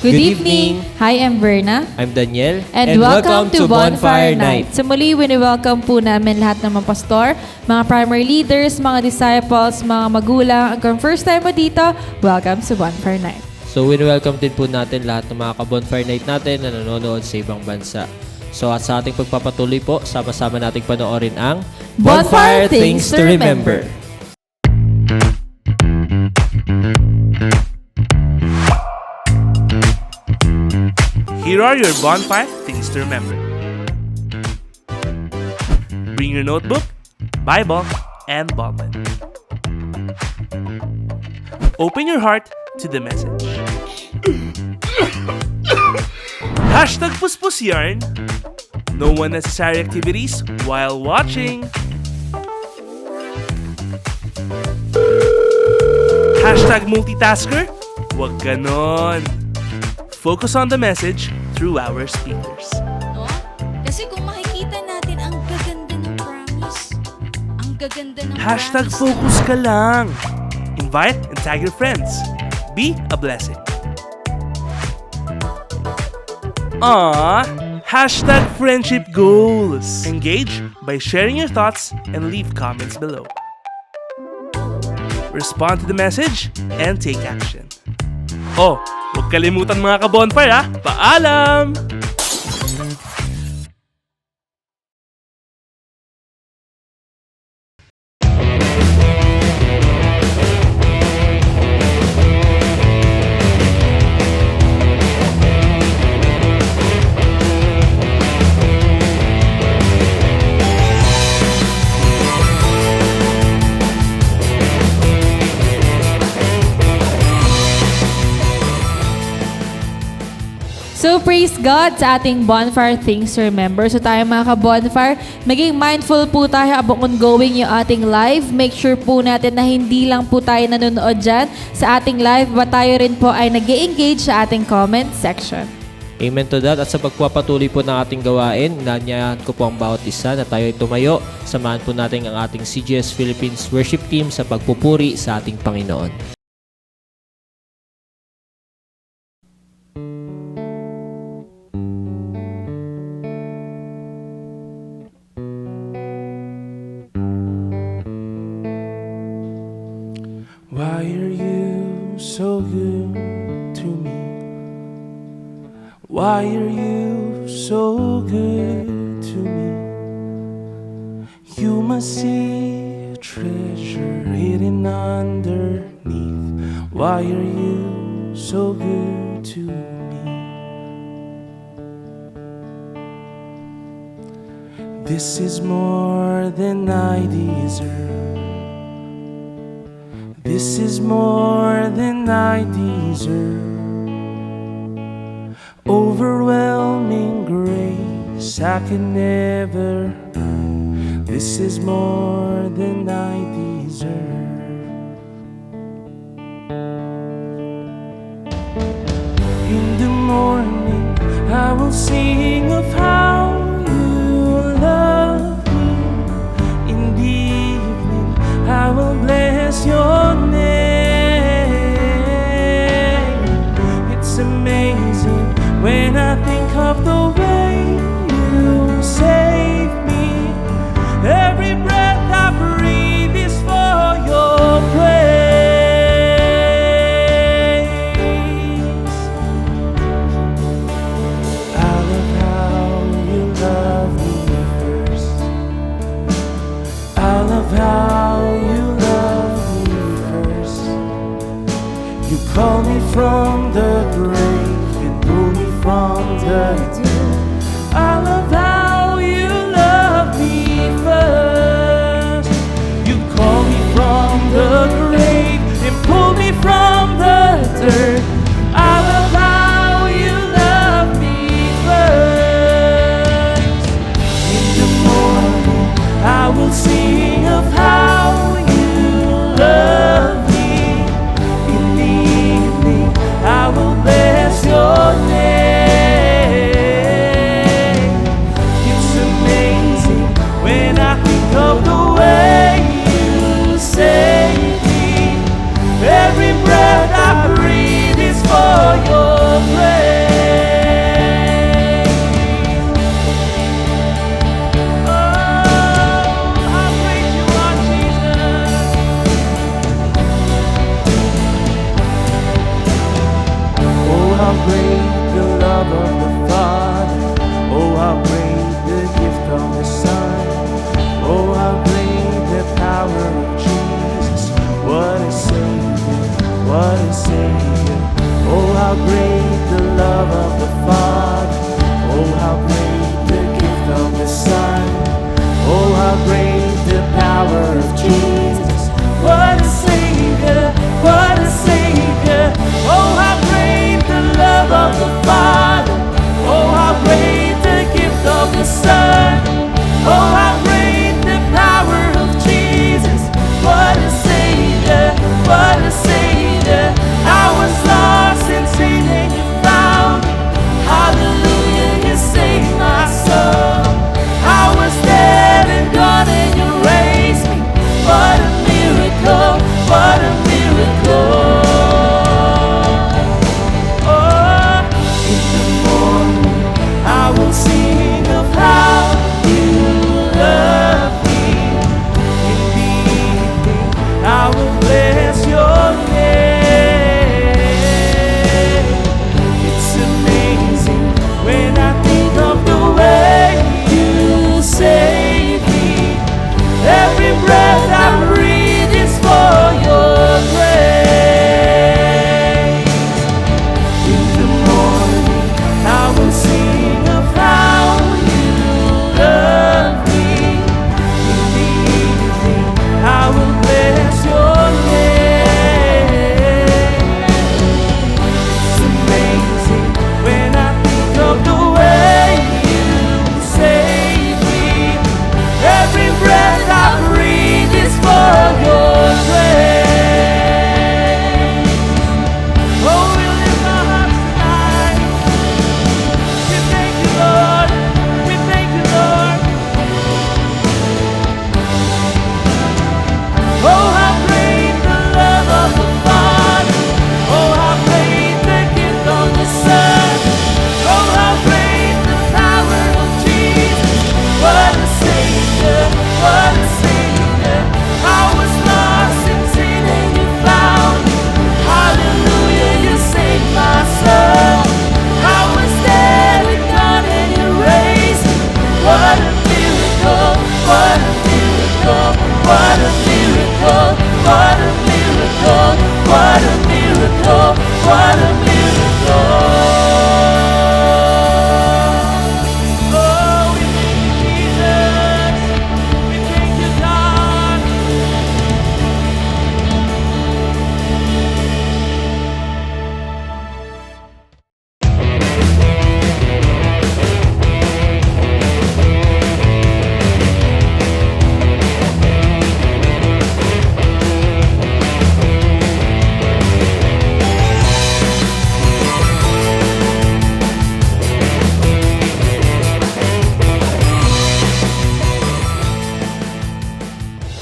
Good evening! Hi, I'm Verna. I'm Daniel. And welcome to Bonfire Night. So muli, wini-welcome po namin lahat ng mga pastor, mga primary leaders, mga disciples, mga magulang. At kung first time mo dito, welcome sa Bonfire Night. So wini-welcome din po natin lahat ng mga ka-Bonfire Night natin na nanonood sa ibang bansa. So at sa ating pagpapatuloy po, sama-sama nating panoorin ang Bonfire Things to Remember. Here are your bonfire things to remember. Bring your notebook, Bible, and ballpen. Open your heart to the message. Hashtag Puspus Yarn. No unnecessary activities while watching. Hashtag multitasker. Wag ganon. Focus on the message through our speakers. No? Kasi kung makikita natin, ang gaganda ng promise. Ang gaganda ng Hashtag promise. focus ka lang. Invite and tag your friends. Be a blessing. Hashtag friendship goals. Engage by sharing your thoughts and leave comments below. Respond to the message and take action. Oh, huwag kalimutan mga ka-bonfire ha. Paalam! So praise God sa ating Bonfire Things to Remember. So tayo mga ka-Bonfire, maging mindful po tayo about ongoing yung ating live. Make sure po natin na hindi lang po tayo nanonood dyan sa ating live, but tayo rin po ay nag-engage sa ating comment section. Amen to that. At sa pagpapatuloy po ng ating gawain, nanyayahan ko po ang bawat isa na tayo ay tumayo. Samahan po natin ang ating CGS Philippines Worship Team sa pagpupuri sa ating Panginoon. Why are you so good to me? Why are you so good to me? You must see a treasure hidden underneath. Why are you so good to me? This is more than I deserve. This is more than I deserve. Overwhelming grace I can never earn. This is more than I deserve. In the morning I will sing of how you love me. In the evening I will bless your name. It's amazing when I think of the way you save me. Every breath I breathe is for your praise. I love how you love me first. I love how you love me first. You call me from the grave and pull me from the dead. I love how you love me first. You call me from the grave and pull me from the dirt. I love how you love me first. In the morning I will sing of how you love me. In the evening I will bless your name.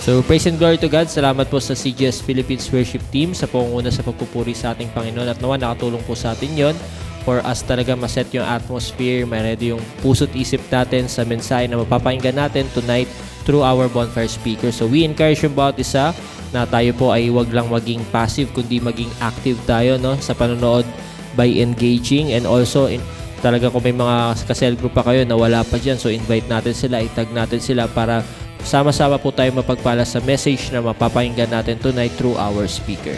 So, praise and glory to God. Salamat po sa CGS Philippines Worship Team sa pangunguna sa pagpupuri sa ating Panginoon. At nawa, nakatulong po sa atin yon for us talaga maset yung atmosphere, ma-ready yung puso't isip natin sa mensahe na mapapakinggan natin tonight through our bonfire speaker. So, we encourage yung bawat isa na tayo po ay wag lang maging passive, kundi maging active tayo, no, sa panonood by engaging. And also, talaga kung may mga ka-cell group pa kayo na wala pa dyan, so invite natin sila, itag natin sila para sama-sama po tayo mapagpala sa message na mapapakinggan natin tonight through our speaker.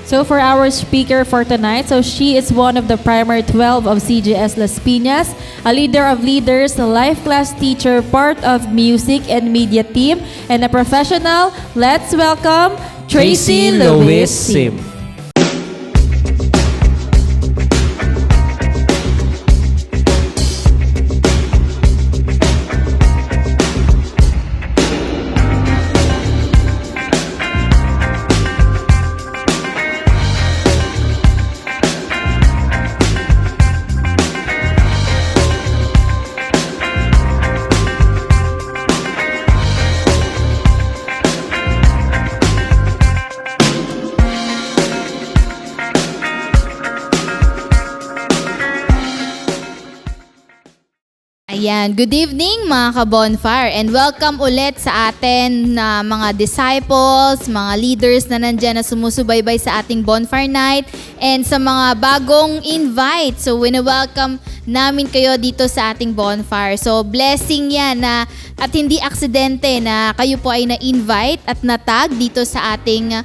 So for our speaker for tonight, so she is one of the primary 12 of CGS Las Piñas, a leader of leaders, a life class teacher, part of music and media team, and a professional. Let's welcome Tracy Lewis Sim. Ayan, good evening mga ka-bonfire and welcome ulit sa atin na mga disciples, mga leaders na nandyan na sumusubaybay sa ating bonfire night and sa mga bagong invite. So, wini-welcome namin kayo dito sa ating bonfire. So, blessing yan na at hindi aksidente na kayo po ay na-invite at natag dito sa ating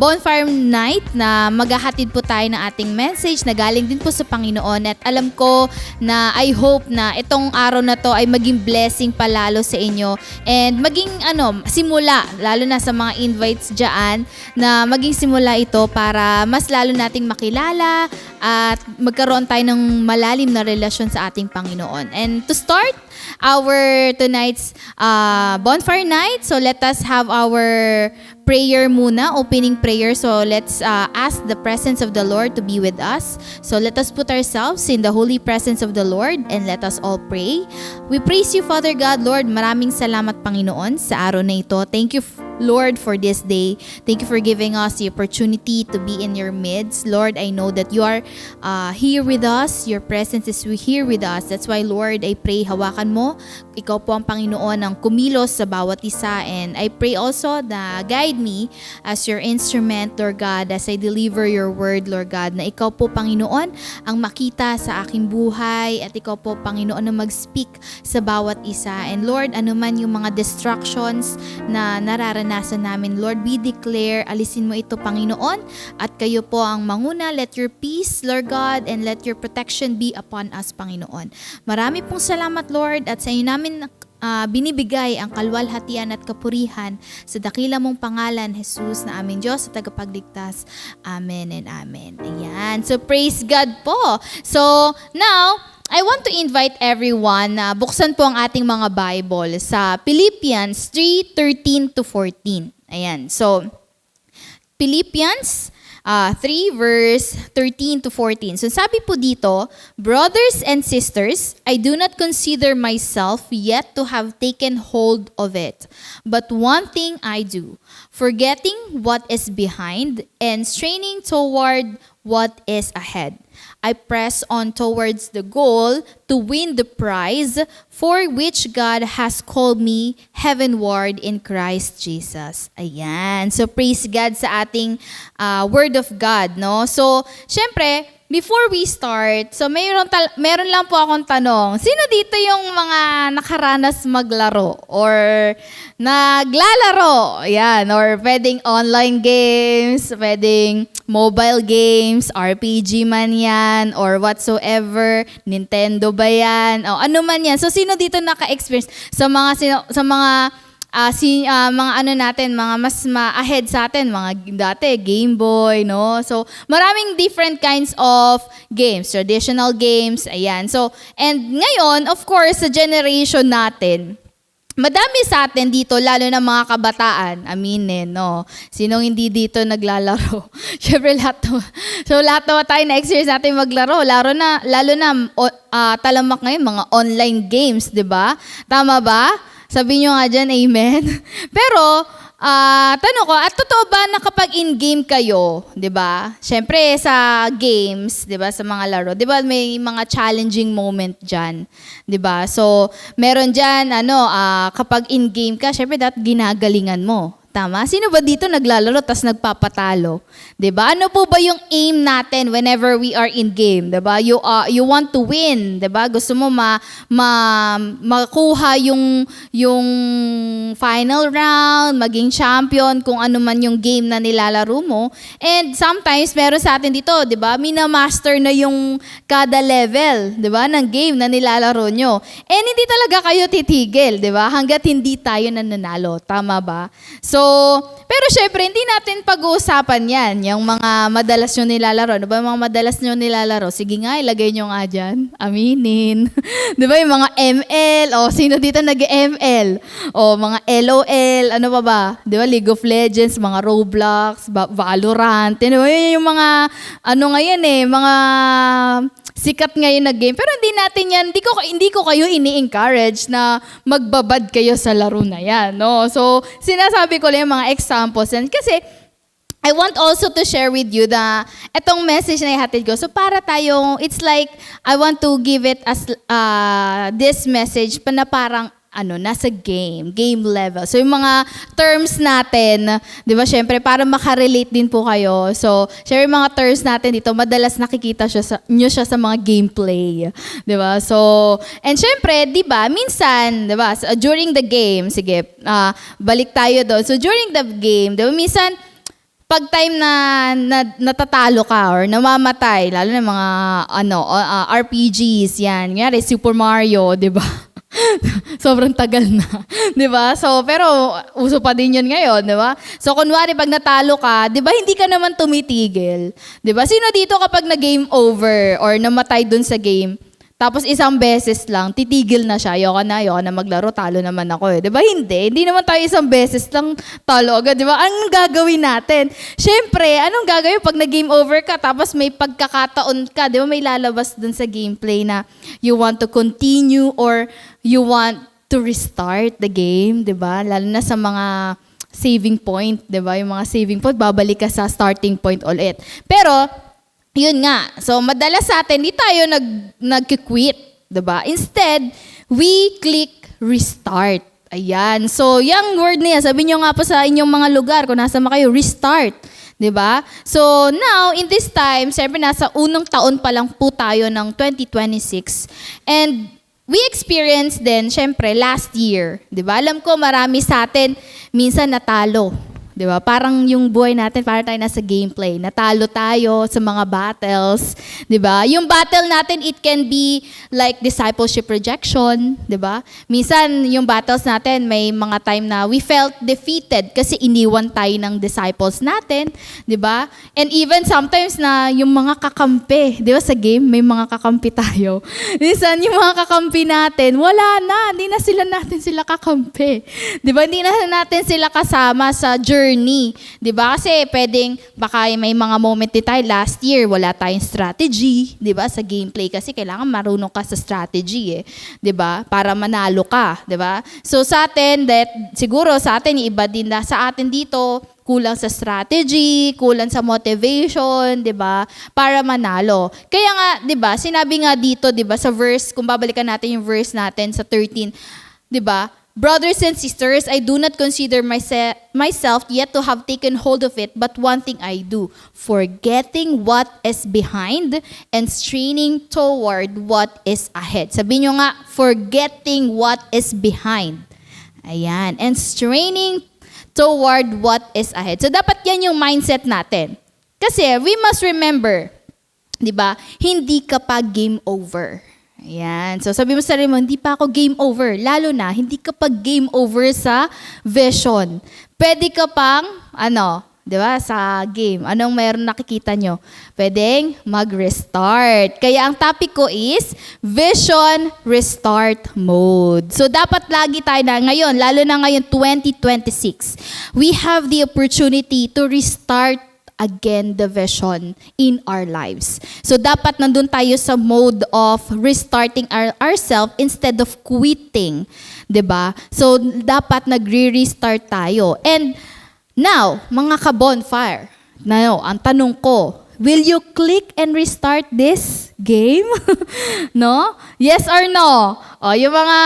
bonfire night na maghahatid po tayo ng ating message na galing din po sa Panginoon. At alam ko na I hope na itong araw na to ay maging blessing palalo sa inyo and maging simula, lalo na sa mga invites dyan, na maging simula ito para mas lalo nating makilala at magkaroon tayo ng malalim na relasyon sa ating Panginoon. And to start our tonight's bonfire night, so let us have our prayer muna, opening prayer. So let's ask the presence of the Lord to be with us. So let us put ourselves in the holy presence of the Lord and let us all pray. We praise you, Father God. Lord, maraming salamat, Panginoon, sa araw na ito. Thank you, Lord, for this day. Thank you for giving us the opportunity to be in your midst. Lord, I know that you are here with us. Your presence is here with us. That's why, Lord, I pray, hawakan mo. Ikaw po ang Panginoon ang kumilos sa bawat isa. And I pray also na guide me as your instrument, Lord God, as I deliver your word, Lord God, na ikaw po, Panginoon, ang makita sa aking buhay at ikaw po, Panginoon, na mag-speak sa bawat isa. And Lord, anuman yung mga distractions na nararanasan namin, Lord, we declare, alisin mo ito, Panginoon, at kayo po ang manguna. Let your peace, Lord God, and let your protection be upon us, Panginoon. Marami pong salamat, Lord, at sa inyo namin binibigay ang kalwalhatian at kapurihan sa dakila mong pangalan, Jesus, na aming Diyos at tagapagligtas. Amen and amen. Ayan. So, praise God po. So, now, I want to invite everyone na buksan po ang ating mga Bible sa Philippians 3:13-14. Ayan. So, Philippians 3 verse 13-14. So sabi po dito, brothers and sisters, I do not consider myself yet to have taken hold of it. But one thing I do, forgetting what is behind and straining toward what is ahead. I press on towards the goal to win the prize for which God has called me heavenward in Christ Jesus. Ayan. So, praise God sa ating Word of God, no? So, syempre, before we start, so meron lang po akong tanong. Sino dito yung mga nakaranas maglaro or naglalaro? Ayan. Or pwedeng online games, pwedeng mobile games, RPG man yan, or whatsoever, Nintendo ba yan, o ano man yan. So, sino dito naka-experience sa mga mga mas ma-ahead sa atin, mga dati, Game Boy, no? So, maraming different kinds of games, traditional games, ayan. So, and ngayon, of course, sa generation natin, madami sa atin dito, lalo na mga kabataan, aminin, no? Sinong hindi dito naglalaro? Siyempre, lahat naman tayo na-experience natin maglaro. Lalo na talamak ngayon, mga online games, di ba? Tama ba? Sabi nyo nga dyan, amen. Pero, tanong ko, at totoo ba na kapag in-game kayo, di ba? Siyempre, sa games, di ba, sa mga laro, di ba, may mga challenging moment dyan. Di ba? So, meron dyan, kapag in-game ka, siyempre, dapat ginagalingan mo. Tama? Sino ba dito naglalaro tas nagpapatalo? 'Di ba? Ano po ba yung aim natin whenever we are in game, 'di ba? You want to win, 'di ba? Gusto mo makuha yung final round, maging champion kung ano man yung game na nilalaro mo. And sometimes meron sa atin dito, 'di ba? Mina-master na yung kada level, 'di ba? Ng game na nilalaro nyo. And hindi talaga kayo titigil, 'di ba? Hangga't hindi tayo nananalo. Tama ba? So, pero syempre, hindi natin pag-uusapan yan. Yung mga madalas nyo nilalaro. Ano ba yung mga madalas nyo nilalaro? Sige nga, ilagay nyo nga dyan. Aminin. Di ba yung mga ML? O, sino dito nag-ML? O, mga LOL. Ano pa ba? Di ba, League of Legends, mga Roblox, Valorant. Di ba, yun yung mga, ngayon mga sikat ngayon na game. Pero hindi natin yan, hindi ko kayo ini-encourage na magbabad kayo sa laro na yan. No? So, sinasabi ko lang yung mga examples. And kasi, I want also to share with you etong message na ihatid ko. So, para tayong, it's like, I want to give it as this message na parang, nasa game level. So, yung mga terms natin, di ba, syempre, para makarelate din po kayo. So, syempre, yung mga terms natin dito, madalas nakikita nyo siya sa mga gameplay. Di ba? So, and syempre, di ba, minsan, di ba, during the game, sige, balik tayo doon. So, during the game, di ba, minsan, pag time na natatalo ka or namamatay, lalo na mga, RPGs, yan, ngayari, Super Mario, di ba? Sobrang tagal na, 'di ba? So, pero uso pa din 'yun ngayon, 'di ba? So, kunwari pag natalo ka, 'di ba, hindi ka naman tumitigil, 'di ba? Sino dito kapag na-game over or namatay dun sa game, tapos isang beses lang, titigil na siya, ayoko na maglaro, talo naman ako 'di ba? Hindi naman tayo isang beses lang talo agad, 'di ba? Anong gagawin natin? Syempre, anong gagawin pag na-game over ka, tapos may pagkakataon ka, 'di ba? May lalabas dun sa gameplay na you want to continue or you want to restart the game, 'di ba? Lalo na sa mga saving point, 'di ba? Yung mga saving point, babalik ka sa starting point ulit. Pero yun nga. So madalas sa atin, di tayo nag-quit, 'di ba? Instead, we click restart. Ayan. So, yung word niya, sabi niyo nga po sa inyong mga lugar, kung nasa kayo, restart. 'Di ba? So, now, in this time, siyempre nasa unang taon pa lang po tayo ng 2026. And we experienced din, syempre, last year. 'Di ba? Alam ko, marami sa atin, minsan natalo. 'Di ba? Parang yung buhay natin, para tayo nasa gameplay. Natalo tayo sa mga battles. 'Di ba? Yung battle natin, it can be like discipleship rejection. 'Di ba? Minsan, yung battles natin, may mga time na we felt defeated kasi iniwan tayo ng disciples natin. 'Di ba? And even sometimes na yung mga kakampi, 'di ba, sa game, may mga kakampi tayo. Minsan, yung mga kakampi natin, wala na. Hindi na natin sila kakampi. 'Di ba? Hindi na natin sila kasama sa journey. 'Di ba? Kasi pwedeng, baka may mga moment din tayo, last year, wala tayong strategy, 'di ba? Sa gameplay kasi kailangan marunong ka sa strategy 'di ba? Para manalo ka, 'di ba? So sa atin, siguro sa atin, iba din na sa atin dito, kulang sa strategy, kulang sa motivation, 'di ba? Para manalo. Kaya nga, 'di ba? Sinabi nga dito, 'di ba, sa verse, kung babalikan natin yung verse natin sa 13, 'di ba? Brothers and sisters, I do not consider myself yet to have taken hold of it, but one thing I do, forgetting what is behind and straining toward what is ahead. Sabihin nyo nga, forgetting what is behind. Ayan. And straining toward what is ahead. So, dapat yan yung mindset natin. Kasi, we must remember, di ba, hindi ka pa game over. Ayan. So, sabi mo sa sarili mo, hindi pa ako game over. Lalo na, hindi ka pa game over sa vision. Pwede ka pang, di ba, sa game. Anong meron nakikita nyo? Pwedeng mag-restart. Kaya ang topic ko is Vision Restart Mode. So, dapat lagi tayo na ngayon, lalo na ngayon 2026, we have the opportunity to restart again the vision in our lives. So dapat nandun tayo sa mode of restarting ourselves instead of quitting. 'Di ba? So dapat nagre-restart tayo. And now, mga ka-bonfire, now, ang tanong ko, will you click and restart this game? No? Yes or no? O, yung mga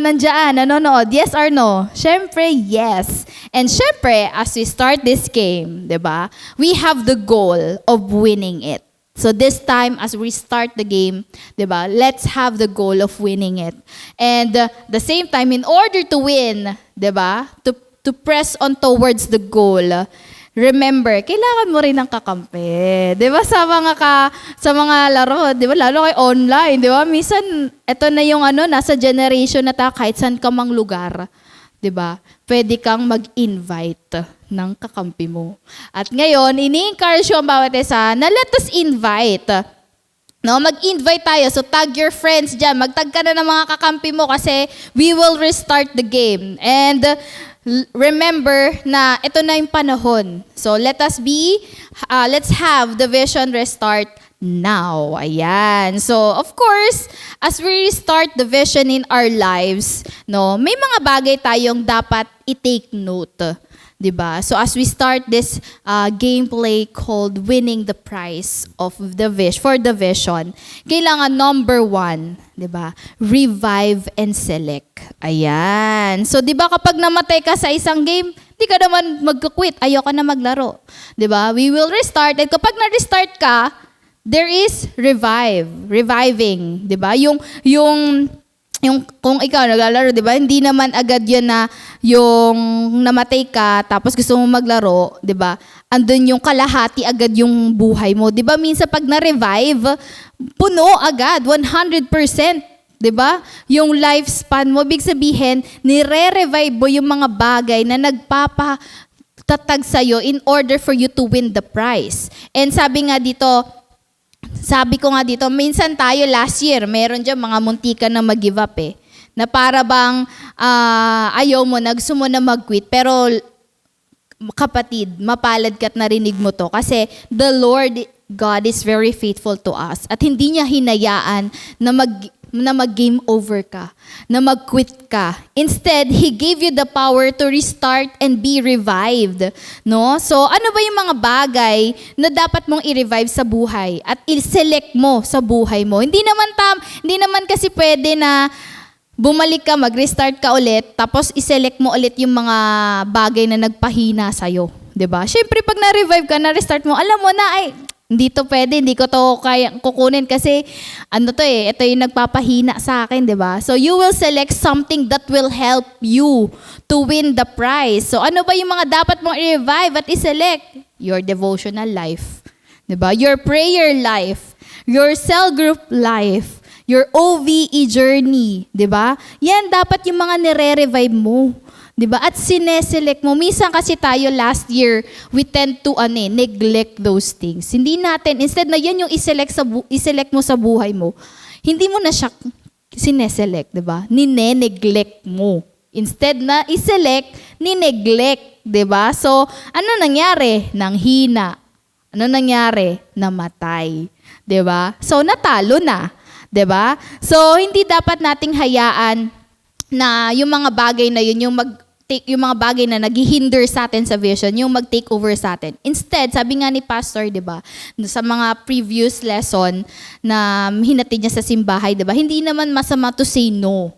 nandiyan, nanonood, yes or no? Syempre, yes. And syempre, as we start this game, di ba, we have the goal of winning it. So this time, as we start the game, di ba, let's have the goal of winning it. And the same time, in order to win, di ba, to press on towards the goal, remember, kailangan mo rin ng kakampi. 'Di ba sa mga laro, 'di ba lalo kay online, 'di ba? Minsan ito na yung nasa generation na kahit saan ka mang lugar, 'di ba? Pwede kang mag-invite ng kakampi mo. At ngayon, ini-encourage ko ang bawat isa na let us invite. No, mag-invite tayo. So tag your friends diyan. Magtag ka na ng mga kakampi mo kasi we will restart the game. And remember na ito na yung panahon. So let's have the vision restart now. Ayan. So of course, as we restart the vision in our lives, no, may mga bagay tayong dapat i-take note. 'Di ba? So as we start this gameplay called winning the prize of the for the vision, kailangan number 1, 'di ba? Revive and select. Ayan. So 'di ba kapag namatay ka sa isang game, di ka naman magko-quit, ayoko na maglaro. 'Di ba? We will restart, at kapag na-restart ka, there is reviving, 'di ba? Yung kung ikaw naglalaro, 'di ba? Hindi naman agad 'yan na yung namatay ka tapos gusto mo maglaro, 'di ba? Andun yung kalahati agad yung buhay mo. 'Di ba? Minsan pag na-revive, puno agad 100%, 'di ba? Yung lifespan mo, big sabihin, nire-revive mo yung mga bagay na nagpapatatag sa iyo in order for you to win the prize. And sabi ko nga dito, minsan tayo last year, meron dyan mga muntikan na mag-give up na para bang ayaw mo, gusto mo na mag-quit. Pero kapatid, mapalad ka't narinig mo to. Kasi the Lord God is very faithful to us. At hindi niya hinayaan na mag-game over ka, na mag-quit ka. Instead, He gave you the power to restart and be revived. No? So, ano ba yung mga bagay na dapat mong i-revive sa buhay at i-select mo sa buhay mo? Hindi naman kasi pwede na bumalik ka, mag-restart ka ulit, tapos i-select mo ulit yung mga bagay na nagpahina sa'yo. 'Di ba? Siyempre, pag na-revive ka, na-restart mo, alam mo na, hindi to pwede, hindi ko to kaya kukunin kasi ito yung nagpapahina sa akin, 'di ba? So you will select something that will help you to win the prize. So ano ba yung mga dapat mong i-revive at i-select? Your devotional life, 'di ba? Your prayer life, your cell group life, your OVE journey, 'di ba? Yan dapat yung mga nire-revive mo. 'Di ba? At sineselect mo. Minsan kasi tayo last year, we tend to neglect those things. Hindi natin, instead na yan yung i-select mo sa buhay mo, hindi mo na siya sineselect, 'di ba? Nineneglect mo. Instead na i-select, nineglect, 'di ba? So, ano nangyari? Nanghina. Ano nangyari? Namatay. 'Di ba? So, natalo na. 'Di ba? So, hindi dapat nating hayaan na yung mga bagay na yun, yung mga bagay na naghihinder sa atin sa vision, yung mag-take over sa atin. Instead, sabi nga ni Pastor, 'di ba, sa mga previous lesson na hinatid niya sa simbahay, 'di ba, hindi naman masama to say no,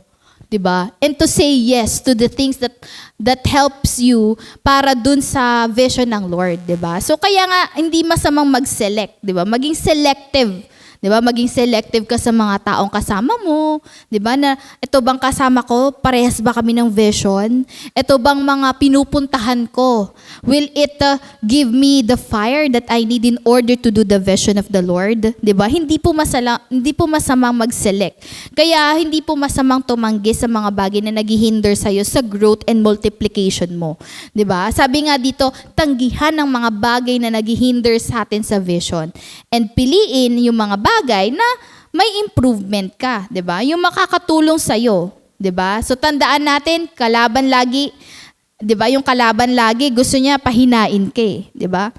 'di ba? And to say yes to the things that helps you para dun sa vision ng Lord, 'di ba? So kaya nga hindi masamang mag-select, 'di ba? Maging selective. 'Di ba? Maging selective ka sa mga taong kasama mo, 'di ba? Na ito bang kasama ko, parehas ba kami ng vision? Ito bang mga pinupuntahan ko, will it give me the fire that I need in order to do the vision of the Lord? 'Di ba? Hindi po masamang mag-select. Kaya hindi po masamang tumanggi sa mga bagay na naghihinder sa iyo sa growth and multiplication mo. 'Di ba? Sabi nga dito, tanggihan ang mga bagay na naghihinder sa atin sa vision and piliin yung mga bagay na may improvement ka, 'di ba? Yung makakatulong sa iyo, 'di ba? So tandaan natin, kalaban lagi, 'di ba? Yung kalaban lagi gusto niya pahinain ka, 'di ba?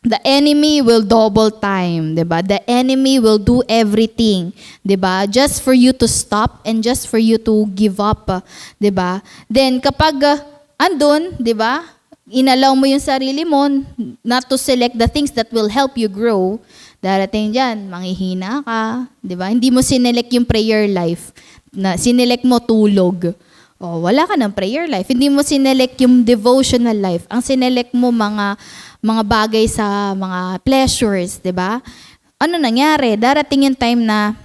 the enemy will double time, 'di ba? The enemy will do everything, 'di ba? Just for you to stop and just for you to give up, 'di ba? Then kapag andun, 'di ba? Inalaw mo yung sarili mo not to select the things that will help you grow. Darating diyan, manghihina ka, 'di ba? Hindi mo sinelect yung prayer life. Na sinelect mo tulog. Oh, wala ka ng prayer life. Hindi mo sinelect yung devotional life. Ang sinelect mo mga bagay sa mga pleasures, 'di ba? Ano nangyari? Darating yung time na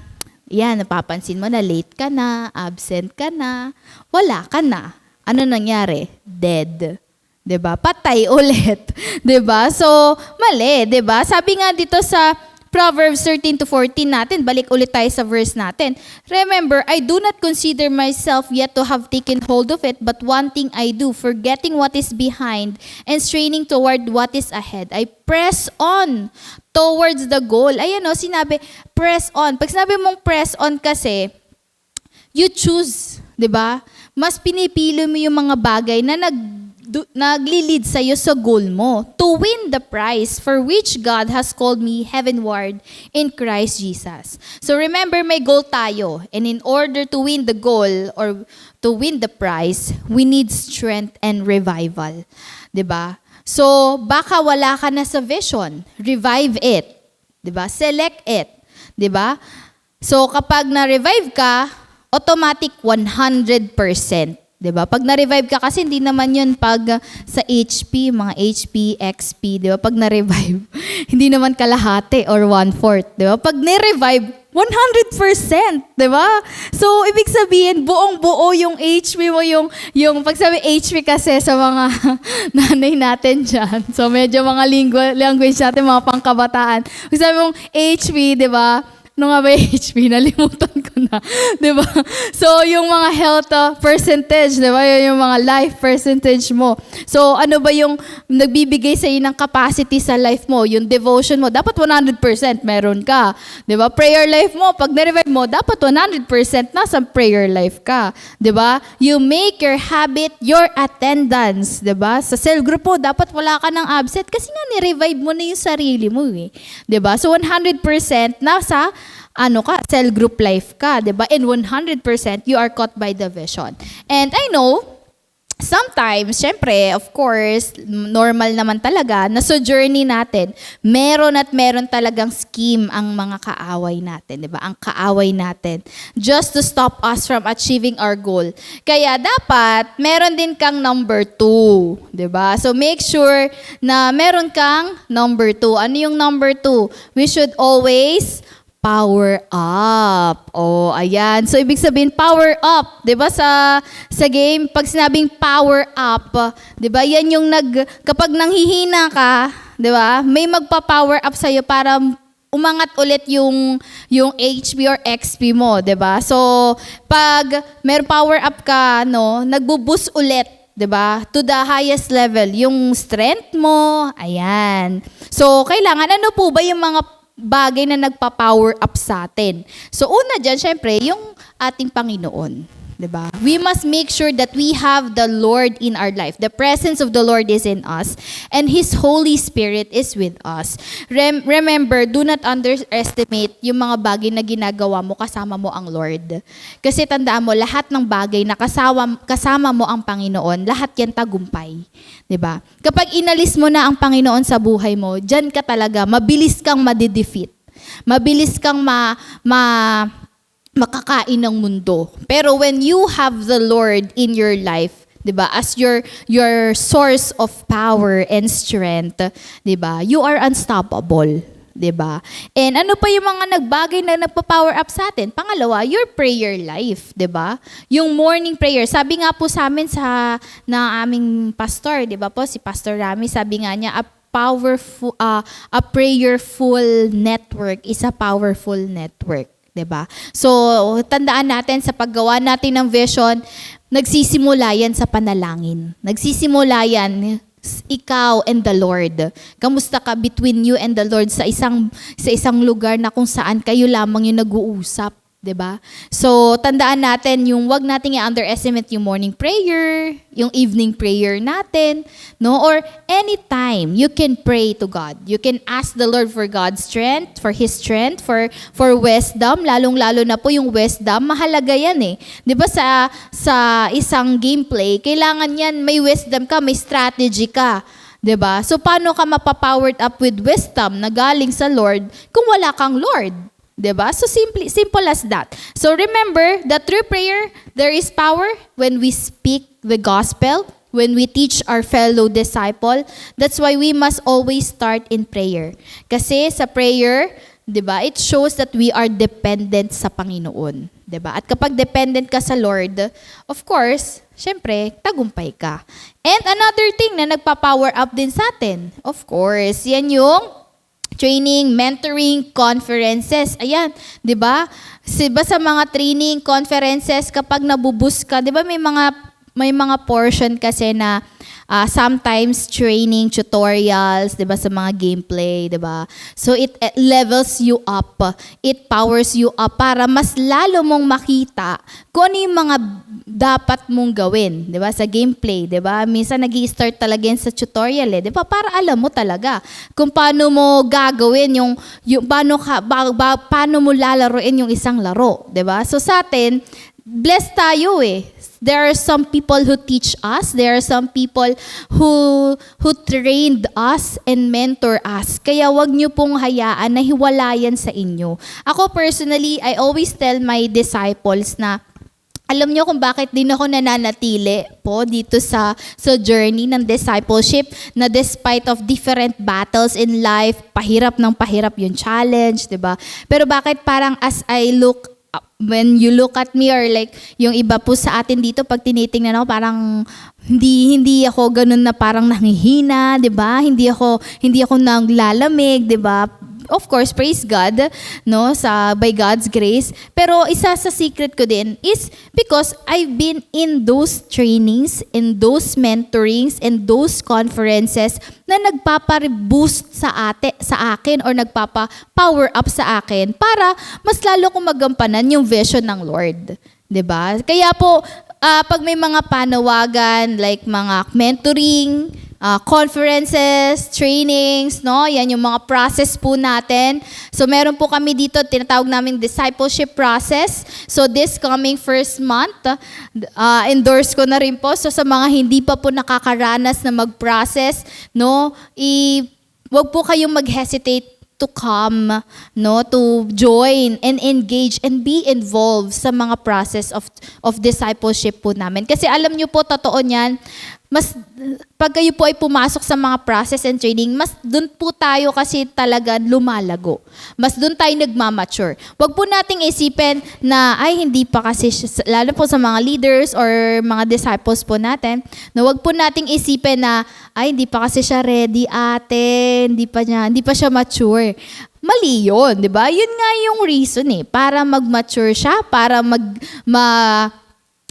yan, napapansin mo na late ka na, absent ka na, wala ka na. Ano nangyari? Dead. 'Di ba? Patay ulit. 'Di ba? So, mali, 'di ba? Sabi nga dito sa Proverbs 13-14 natin, balik ulit tayo sa verse natin. Remember, I do not consider myself yet to have taken hold of it, but one thing I do, forgetting what is behind and straining toward what is ahead. I press on towards the goal. Ayan o, sinabi, press on. Pag sinabi mong press on kasi, you choose, di ba? Mas pinipili mo yung mga bagay na naglilid sa'yo sa goal mo to win the prize for which God has called me heavenward in Christ Jesus. So remember, may goal tayo. And in order to win the goal or to win the prize, we need strength and revival. 'Di ba? So baka wala ka na sa vision. Revive it. 'Di ba? Select it. 'Di ba? So kapag na-revive ka, automatic 100%. 'Di ba? Pag na-revive ka, kasi hindi naman 'yun pag sa HP, mga HP, XP, 'di ba? Pag na-revive, hindi naman kalahati or 1/4, 'di ba? Pag na-revive, 100%, 'di ba? So ibig sabihin, buong-buo yung HP mo, yung pag sabi HP kasi sa mga nanay natin diyan. So medyo mga language natin, mga pangkabataan. Pag sabi mong HP, 'di ba? Ano nga ba yung HP? Nalimutan ko na. Diba? So, yung mga health percentage, diba? Yung mga life percentage mo. So, ano ba yung nagbibigay sa iyo ng capacity sa life mo? Yung devotion mo, dapat 100% meron ka. Diba? Prayer life mo, pag na-revive mo, dapat 100% nasa prayer life ka. Diba? You make your habit your attendance. Diba? Sa cell group mo, dapat wala ka ng absent kasi nga ni-revive mo na yung sarili mo. Eh. Diba? So, 100% nasa cell group life ka, 'di ba? And 100% you are caught by the vision. And I know sometimes, syempre, of course, normal naman talaga na sa journey natin, meron talagang scheme ang mga kaaway natin, 'di ba? Ang kaaway natin just to stop us from achieving our goal. Kaya dapat meron din kang number 2, 'di ba? So make sure na meron kang number 2. Ano yung number 2? We should always power up. Oh, ayan. So, ibig sabihin, power up. 'Di ba sa game, pag sinabing power up, 'di ba yan yung kapag nanghihina ka, 'di ba may magpa-power up sa'yo para umangat ulit yung HP or XP mo, 'di ba? So, pag may power up ka, nagbo-boost ulit, 'di ba? To the highest level, yung strength mo, ayan. So, kailangan ano po ba yung mga bagay na nagpa-power up sa atin? So, una dyan, syempre, yung ating Panginoon. Diba? We must make sure that we have the Lord in our life. The presence of the Lord is in us, and His Holy Spirit is with us. Remember, do not underestimate yung mga bagay na ginagawa mo kasama mo ang Lord. Kasi tandaan mo, lahat ng bagay na kasama mo ang Panginoon, lahat yan tagumpay. Diba? Kapag inalis mo na ang Panginoon sa buhay mo, dyan ka talaga, mabilis kang madidefeat. Mabilis kang makakain ng mundo. Pero when you have the Lord in your life, 'di ba? As your source of power and strength, 'di ba? You are unstoppable, 'di ba? And ano pa yung mga nagbagay na nagpa-power up sa atin? Pangalawa, your prayer life, 'di ba? Yung morning prayer. Sabi nga po sa amin na aming pastor, 'di ba po, si Pastor Rami, sabi nga niya, a prayerful network is a powerful network. 'Di ba? So, tandaan natin sa paggawa natin ng vision, nagsisimula yan sa panalangin. Nagsisimula yan ikaw and the Lord. Kamusta ka between you and the Lord sa isang lugar na kung saan kayo lamang yung nag-uusap, 'Diba? So, tandaan natin yung wag nating i-underestimate yung morning prayer, yung evening prayer natin, no? Or anytime you can pray to God. You can ask the Lord for God's strength, for His strength, for wisdom, lalong-lalo na po yung wisdom, mahalaga yan eh. 'Di ba sa isang gameplay, kailangan yan may wisdom ka, may strategy ka. 'Di ba? So, paano ka mapapowered up with wisdom na galing sa Lord kung wala kang Lord? 'Di ba? So simple as that. So remember that through prayer, there is power when we speak the gospel, when we teach our fellow disciple. That's why we must always start in prayer. Kasi sa prayer, 'di ba? It shows that we are dependent sa Panginoon, 'di ba? At kapag dependent ka sa Lord, of course, syempre, tagumpay ka. And another thing na nagpa-power up din sa atin, of course, yan yung training, mentoring, conferences. Ayan, 'di ba? Diba sa mga training, conferences kapag nabubus ka, 'di ba may mga portion kasi na sometimes training, tutorials, 'di ba sa mga gameplay, 'di ba? So it levels you up. It powers you up para mas lalo mong makita kung ano yung mga dapat mong gawin, 'di ba? Sa gameplay, 'di ba? Minsan nag-i-start talaga yan sa tutorial, 'di ba? Para alam mo talaga kung paano mo gagawin yung paano mo lalaruin yung isang laro, 'di ba? So sa atin, blessed tayo eh. There are some people who teach us. There are some people who trained us and mentor us. Kaya wag niyo pong hayaan na hiwalayan sa inyo. Ako personally, I always tell my disciples na alam niyo kung bakit din ako nananatili po dito sa journey ng discipleship na despite of different battles in life, pahirap yung challenge, 'di ba? Pero bakit parang as I look when you look at me or like yung iba po sa atin dito pag tinitingnan ako parang hindi ako ganun na parang nanghihina, 'di ba? Hindi ako naglalamig, 'di ba? Of course, praise God, no, by God's grace. Pero isa sa secret ko din is because I've been in those trainings, in those mentorings, in those conferences na nagpapa-boost sa akin or nagpapa-power up sa akin para mas lalo kong magampanan yung vision ng Lord. 'Di ba? Kaya po, pag may mga panawagan like mga mentoring, conferences, trainings, no? Yan yung mga process po natin. So meron po kami dito, tinatawag namin discipleship process. So this coming first month, endorse ko na rin po. So sa mga hindi pa po nakakaranas na mag-process, no? Wag po kayong mag-hesitate to come, no, to join and engage and be involved sa mga process of discipleship po namin. Kasi alam niyo po, totoo niyan, mas pag kayo po ay pumasok sa mga process and training, mas dun po tayo kasi talaga lumalago. Mas dun tayo nagmamature. Wag po nating isipin na ay hindi pa kasi, lalo po sa mga leaders or mga disciples po natin, na wag po nating isipin na ay hindi pa kasi siya ready ate, hindi pa siya mature. Mali yun, di ba? Yun nga yung reason eh, para mag-mature siya, para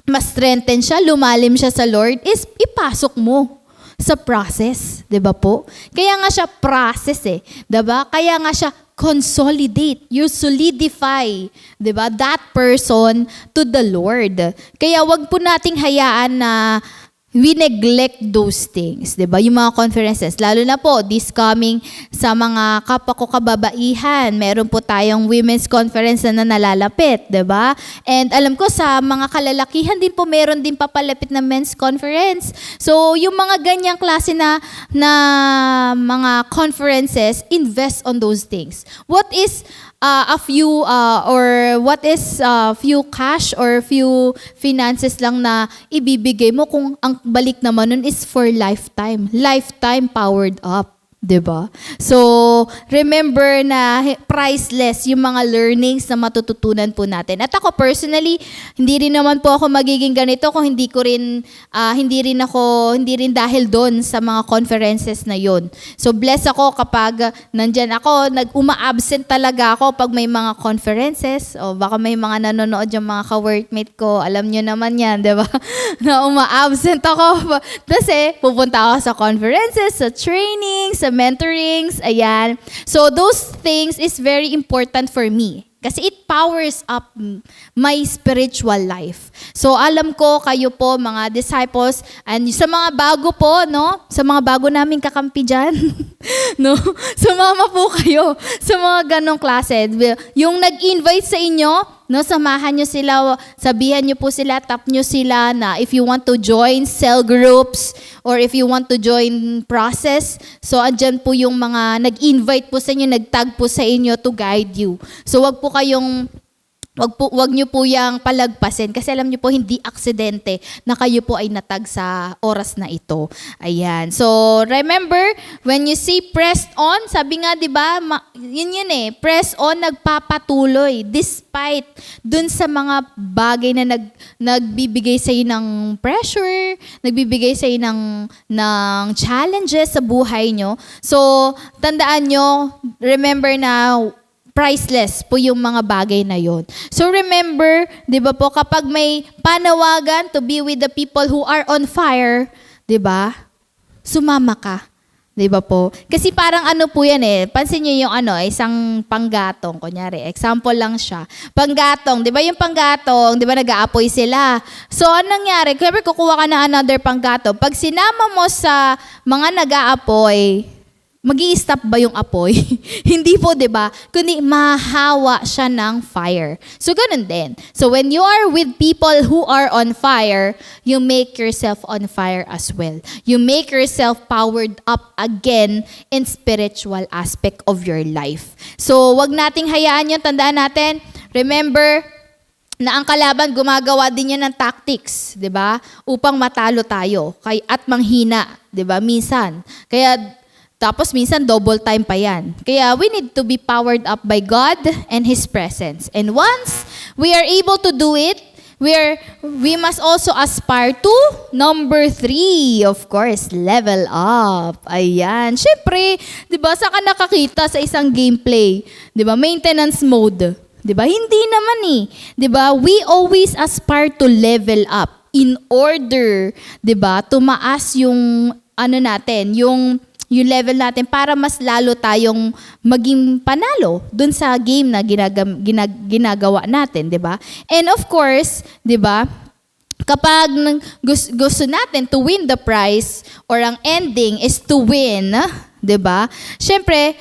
ma-strengthen siya, lumalim siya sa Lord, is ipasok mo sa process, 'di ba po? Kaya nga siya process eh, 'di ba? Kaya nga siya consolidate, you solidify, 'di ba? That person to the Lord. Kaya wag po nating hayaan na we neglect those things, 'di ba? Yung mga conferences, lalo na po this coming sa mga kapwa ko kababaihan, meron po tayong women's conference na nalalapit, 'di ba? And alam ko sa mga kalalakihan din po meron din papalapit na men's conference. So, yung mga ganyang klase na mga conferences, invest on those things. What is a few few cash or few finances lang na ibibigay mo kung ang balik naman nun is for lifetime powered up, 'di ba? So remember na priceless yung mga learnings na matututunan po natin. At ako personally, hindi rin naman po ako magiging ganito kung hindi rin dahil doon sa mga conferences na yon. So blessed ako kapag nandyan ako, uma-absent talaga ako pag may mga conferences, o baka may mga nanonood yung mga ka-workmate ko, alam nyo naman yan, di ba? Na uma-absent ako kasi pupunta ako sa conferences, sa trainings, sa mentorings, ayan. So those things is very important for me. Kasi it powers up my spiritual life. So alam ko kayo po mga disciples, and sa mga bago po, no? Sa mga bago naming kakampi dyan, no? Sumama po kayo sa mga ganong klase. Yung nag-invite sa inyo, no, samahan nyo sila, sabihan nyo po sila, tap nyo sila na if you want to join cell groups or if you want to join process, so andyan po yung mga nag-invite po sa inyo, nag-tag po sa inyo to guide you. So wag niyo po yang palagpasin kasi alam niyo po hindi aksidente na kayo po ay natag sa oras na ito. Ayan. So remember, when you say pressed on, sabi nga 'di ba, yun press on, nagpapatuloy despite dun sa mga bagay na nagbibigay sa iyo ng pressure, nagbibigay sa iyo ng challenges sa buhay nyo. So tandaan nyo, remember na priceless po yung mga bagay na yon. So remember, di ba po, kapag may panawagan to be with the people who are on fire, di ba, sumama ka. Di ba po? Kasi parang ano po yan pansin niyo yung isang panggatong, kunyari, example lang siya. Panggatong, di ba yung panggatong, di ba nag-aapoy sila? So anong nangyari? Kaya kukuha ka ng another panggatong. Pag sinama mo sa mga nag-aapoy, magi-stop ba yung apoy? Hindi po, di ba? Kundi mahawa siya ng fire. So, ganun din. So, when you are with people who are on fire, you make yourself on fire as well. You make yourself powered up again in spiritual aspect of your life. So, wag nating hayaan yun. Tandaan natin, remember, na ang kalaban gumagawa din yan ng tactics, 'di ba? Upang matalo tayo at manghina, 'di ba? Minsan. Tapos minsan double time pa yan. Kaya we need to be powered up by God and His presence. And once we are able to do it, we must also aspire to number 3, of course, level up. Ayan. Syempre, 'di ba, saan ka nakakita sa isang gameplay? 'Di ba? Maintenance mode. 'Di ba? Hindi naman 'Di ba? We always aspire to level up in order, 'di ba? Tumaas yung natin, yung level natin para mas lalo tayong maging panalo dun sa game na ginagawa natin, 'di ba? And of course, 'di ba? Kapag gusto natin to win the prize or ang ending is to win, 'di ba? Syempre,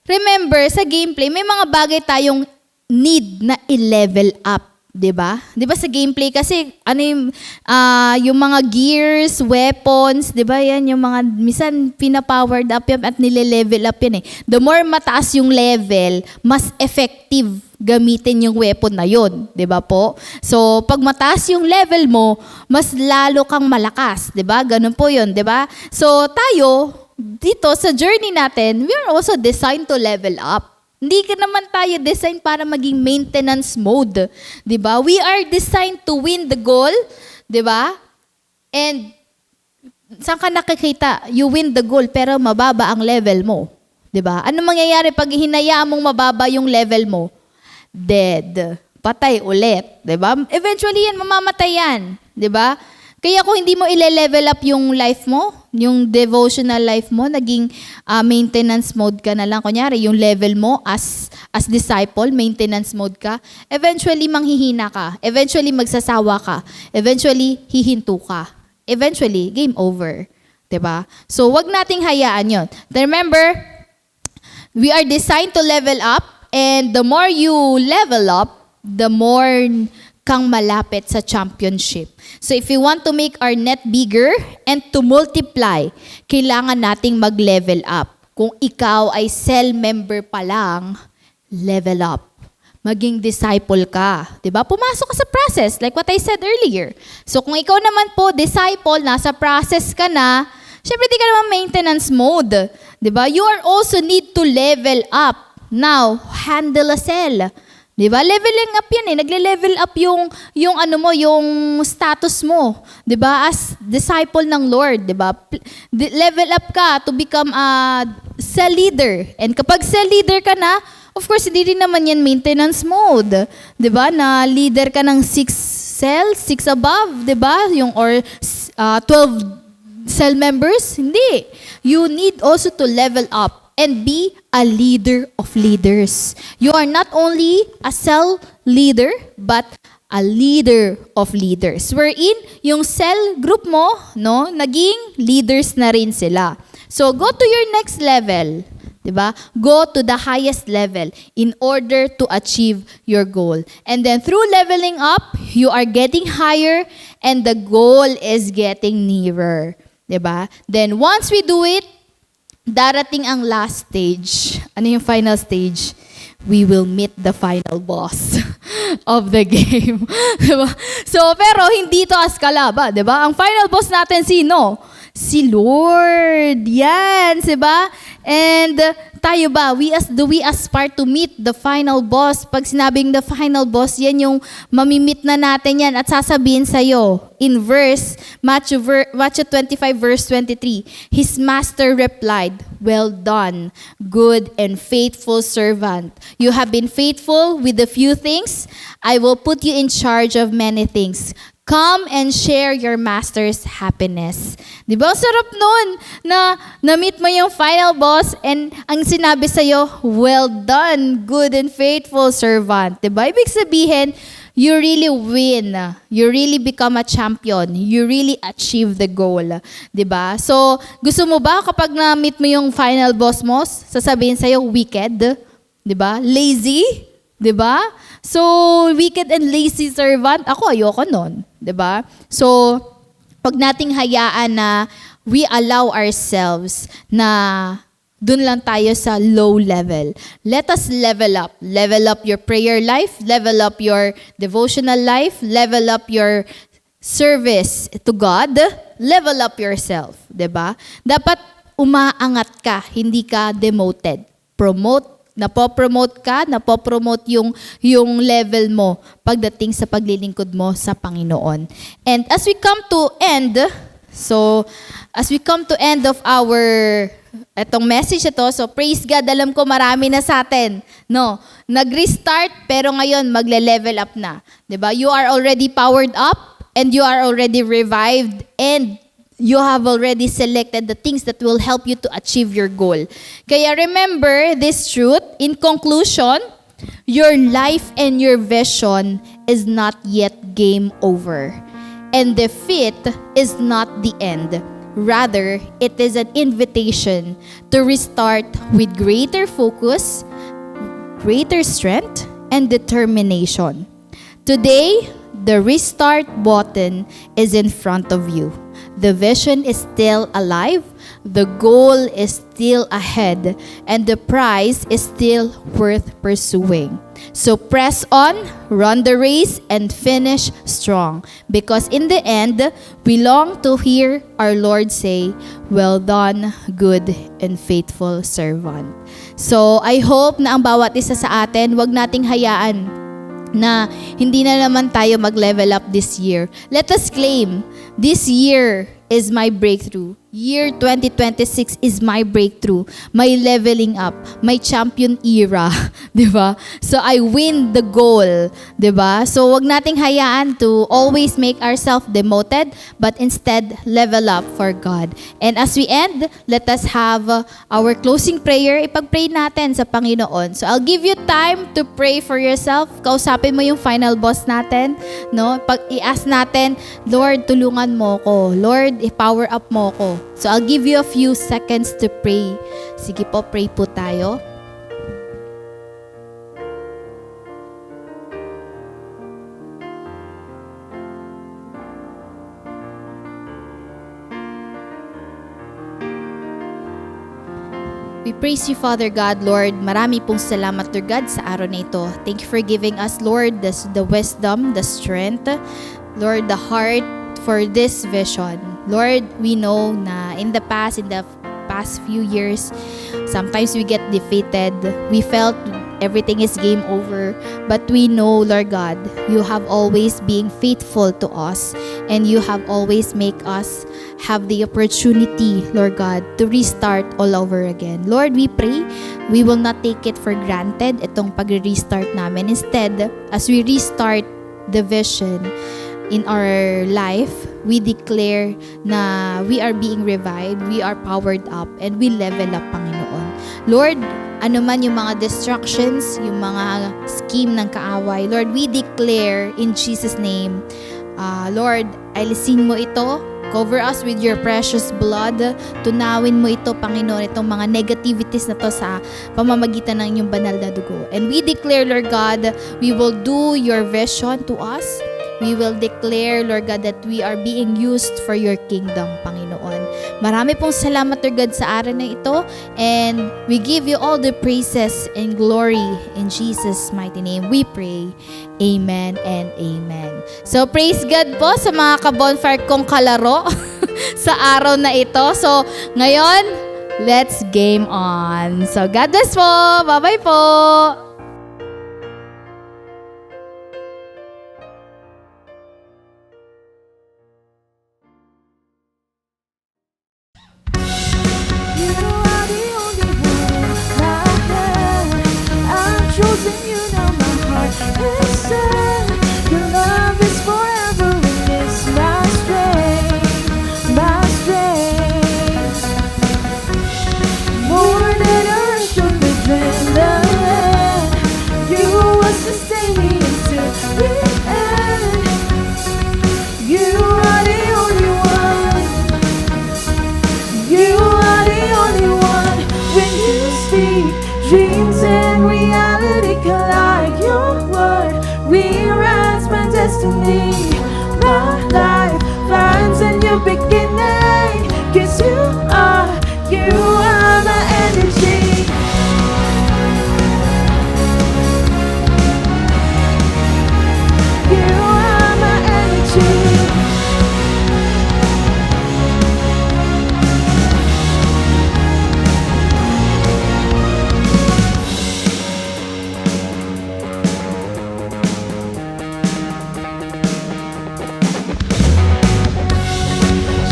remember sa gameplay may mga bagay tayong need na i-level up. 'Di ba? 'Di ba sa gameplay kasi yung mga gears, weapons, 'di ba? Yan yung mga minsan pina-powered up yan at nile-level up yan The more mataas yung level, mas effective gamitin yung weapon na yon, 'di ba po? So, pag mataas yung level mo, mas lalo kang malakas, 'di ba? Ganun po 'yon, 'di ba? So, tayo dito sa journey natin, we are also designed to level up. Hindi ka naman tayo design para maging maintenance mode. 'Di ba? We are designed to win the goal. 'Di ba? And saan ka nakikita? You win the goal pero mababa ang level mo. 'Di ba? Ano mangyayari pag hinayaan mong mababa yung level mo? Dead. Patay ulit. 'Di ba? Eventually yan, mamamatay yan. 'Di ba? Kaya kung hindi mo ile-level up yung life mo, yung devotional life mo, naging maintenance mode ka na lang. Kunyari, yung level mo as disciple, maintenance mode ka, eventually manghihina ka. Eventually magsasawa ka. Eventually hihinto ka. Eventually, game over. 'Di ba? So, wag nating hayaan yon. Remember, we are designed to level up, and the more you level up, the more kang malapit sa championship. So if we want to make our net bigger and to multiply, kailangan nating mag-level up. Kung ikaw ay cell member pa lang, level up. Maging disciple ka. 'Di ba? Pumasok ka sa process, like what I said earlier. So kung ikaw naman po, disciple, nasa process ka na, syempre di ka naman maintenance mode. 'Di ba? You are also need to level up. Now, handle a cell. 'Di ba? Leveling up 'yan Nagle-level up yung yung status mo, 'di ba? As disciple ng Lord, 'di ba? Level up ka to become a cell leader. And kapag cell leader ka na, of course, hindi rin naman 'yan maintenance mode, 'di ba? Na leader ka ng 6 cells, 6 above, 'di ba? Yung or 12 cell members, hindi. You need also to level up and be a leader of leaders. You are not only a cell leader, but a leader of leaders. Wherein, yung cell group mo, no, naging leaders na rin sila. So, go to your next level. Diba? Go to the highest level in order to achieve your goal. And then through leveling up, you are getting higher and the goal is getting nearer. Diba? Then once we do it, darating ang last stage. Ano yung final stage? We will meet the final boss of the game. Diba? So, pero hindi to askalaba, diba? Ang final boss natin sino? Si Lord. Yan, diba? And tayo ba, we aspire to meet the final boss. Pag sinabing the final boss, yan yung mamimit na natin yan at sasabihin sa'yo in Matthew 25 verse 23. His master replied, "Well done, good and faithful servant. You have been faithful with a few things. I will put you in charge of many things. Come and share your master's happiness." Di ba? Ang sarap nun na na-meet mo yung final boss and ang sinabi sa'yo, "Well done, good and faithful servant." Di ba? Ibig sabihin, you really win. You really become a champion. You really achieve the goal. Di ba? So, gusto mo ba kapag na-meet mo yung final boss mo, sasabihin sa'yo, wicked? Di ba? Lazy? Di ba? So, wicked and lazy servant, ako ayoko nun. 'Di ba? So, pag nating hayaan na we allow ourselves na dun lang tayo sa low level. Let us level up. Level up your prayer life, level up your devotional life, level up your service to God, level up yourself, 'di ba? Dapat umaangat ka, hindi ka demoted. Napopromote yung level mo pagdating sa paglilingkod mo sa Panginoon. And as we come to end of our etong message ito, so praise God, alam ko marami na sa atin, no? Nag-restart pero ngayon magle-level up na, 'di ba? You are already powered up and you are already revived and you have already selected the things that will help you to achieve your goal. Kaya remember this truth. In conclusion, your life and your vision is not yet game over. And defeat is not the end. Rather, it is an invitation to restart with greater focus, greater strength, and determination. Today, the restart button is in front of you. The vision is still alive, the goal is still ahead, and the prize is still worth pursuing. So press on, run the race, and finish strong. Because in the end, we long to hear our Lord say, "Well done, good and faithful servant." So I hope na ang bawat isa sa atin, wag nating hayaan na hindi na naman tayo mag-level up this year. Let us claim, this year is my breakthrough. Year 2026 is my breakthrough. My leveling up. My champion era. Diba? So I win the goal. Diba? So wag nating hayaan to always make ourselves demoted, but instead level up for God. And as we end, let us have our closing prayer. Ipag-pray natin sa Panginoon. So I'll give you time to pray for yourself. Kausapin mo yung final boss natin. No? Pag i-ask natin, "Lord, tulungan mo ko. Lord, i-power up mo ko." So I'll give you a few seconds to pray. Sige po, pray po tayo. We praise you, Father God, Lord. Marami pong salamat, Lord God, sa araw na ito. Thank you for giving us, Lord, the wisdom, the strength, Lord, the heart for this vision. Lord, we know na in the past few years, sometimes we get defeated. We felt everything is game over. But we know, Lord God, you have always been faithful to us. And you have always make us have the opportunity, Lord God, to restart all over again. Lord, we pray, we will not take it for granted, itong pag-restart namin. Instead, as we restart the vision in our life, we declare na we are being revived, we are powered up, and we level up, Panginoon. Lord, ano man yung mga distractions, yung mga scheme ng kaaway. Lord, we declare in Jesus' name, Lord, alisin mo ito. Cover us with your precious blood. Tunawin mo ito, Panginoon, itong mga negativities na to sa pamamagitan ng inyong banal na dugo. And we declare, Lord God, we will do your vision to us. We will declare, Lord God, that we are being used for your kingdom, Panginoon. Marami pong salamat, Lord God, sa araw na ito. And we give you all the praises and glory. In Jesus' mighty name, we pray. Amen and amen. So, praise God po sa mga ka-bonfire kong kalaro sa araw na ito. So, ngayon, let's game on. So, God bless po. Bye-bye po. You are the only one I have. I've chosen you, now my heart is set. Your love is forever and it's my strength, my strength. More than earth should be dreamed. You will sustain me until the end. You are the only one. You are the only one. When you speak, dreams and reality collide. Your word rewrites my destiny. My life finds a new beginning. 'Cause you are my energy. You are my energy.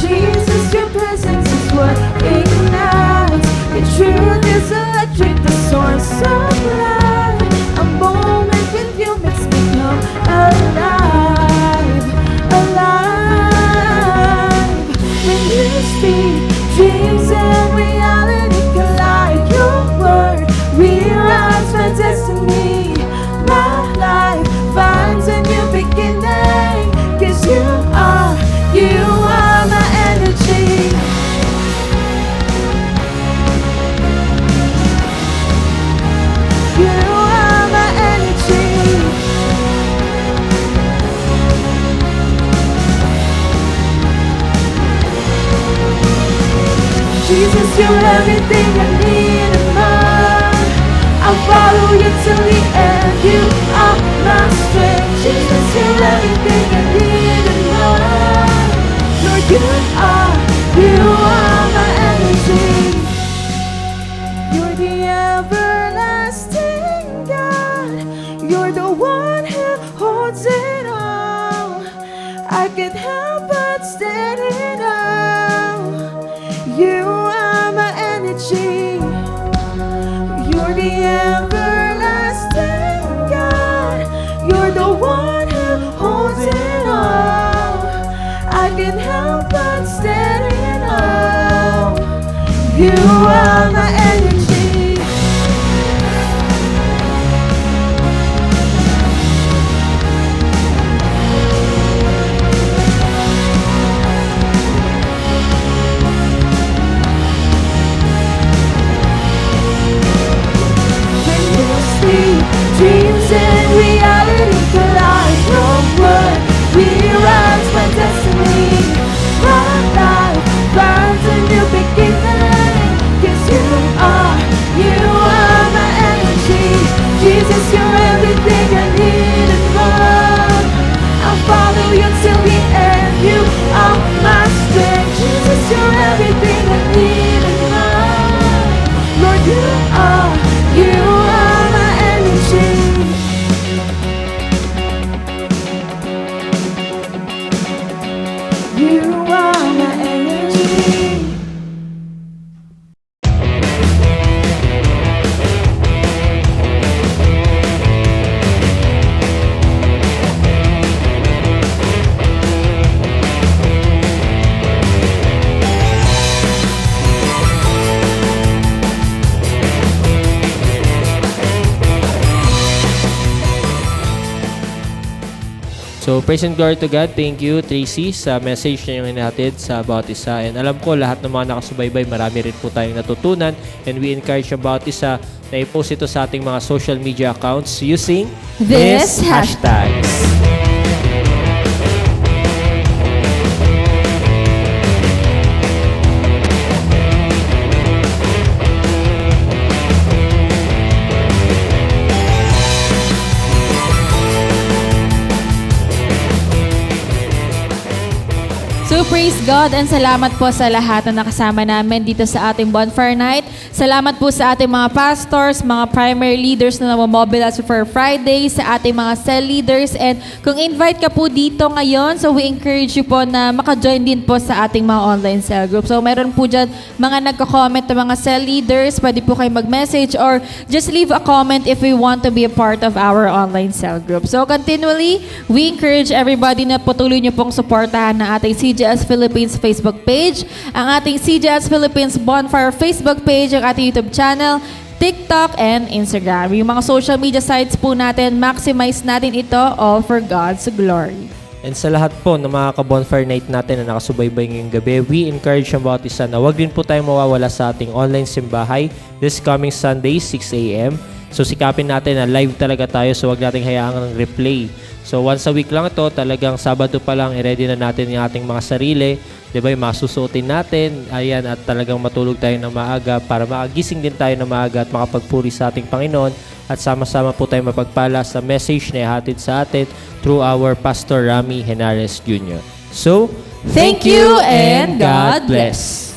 Jesus, your presence is what ignites. Your truth is electric, the source of life. A moment with you makes me come alive, alive. When you speak, dreams and reality collide. Your word rewrites my destiny. My life finds a new beginning. 'Cause you are my energy. You are my energy. Jesus, you're everything I need and more. I'll follow you till the end. You are my strength. Jesus, you're everything I need and more. Lord, you are my energy. You're the everlasting God. You're the one who holds it all. I can't help but stand in awe. You are my energy. You're the everlasting God. You're the one who holds it all. I can't help but stand in awe. You are my energy. When you speak, dreams and reality collide. Your word rewrites my destiny. My life finds a new beginning. 'Cause you are my energy. Jesus, you're everything I need and more. I'll follow you till the end. You are my strength. Jesus, you're everything I need and more. Lord, you are my energy. You are my energy. So, praise and glory to God. Thank you, Tracy, sa message na yung inahatid sa Bawat Isa. And alam ko, lahat ng mga nakasubaybay, marami rin po tayong natutunan. And we encourage yung Bawat Isa na i-post ito sa ating mga social media accounts using This hashtags. So praise God and salamat po sa lahat na nakasama namin dito sa ating Bonfire Night. Salamat po sa ating mga pastors, mga primary leaders na namomobilize for Friday, sa ating mga cell leaders. And kung invite ka po dito ngayon, so we encourage you po na maka-join din po sa ating mga online cell group. So meron po dyan mga nagko-comment na mga cell leaders, pwede po kayo mag-message or just leave a comment if we want to be a part of our online cell group. So continually, we encourage everybody na patuloy nyo pong suportahan ng ating CJS Philippines Facebook page, ang ating CJS Philippines Bonfire Facebook page, ang ating YouTube channel, TikTok, and Instagram. Yung mga social media sites po natin, maximize natin ito all for God's glory. And sa lahat po ng mga ka-Bonfire Night natin na nakasubaybay ngayong gabi, we encourage ang Bawat Isa na huwag din po tayong mawawala sa ating online simbahay this coming Sunday, 6 a.m. So sikapin natin na live talaga tayo, so huwag nating hayaan ng replay. So once a week lang ito, talagang Sabado pa lang, i-ready na natin yung ating mga sarili. Diba, yung masusuotin natin, ayan, at talagang matulog tayo ng maaga para makagising din tayo ng maaga at makapagpuri sa ating Panginoon. At sama-sama po tayo mapagpala sa message na ihatid sa atin through our Pastor Rami Henares Jr. So, Thank you and God bless.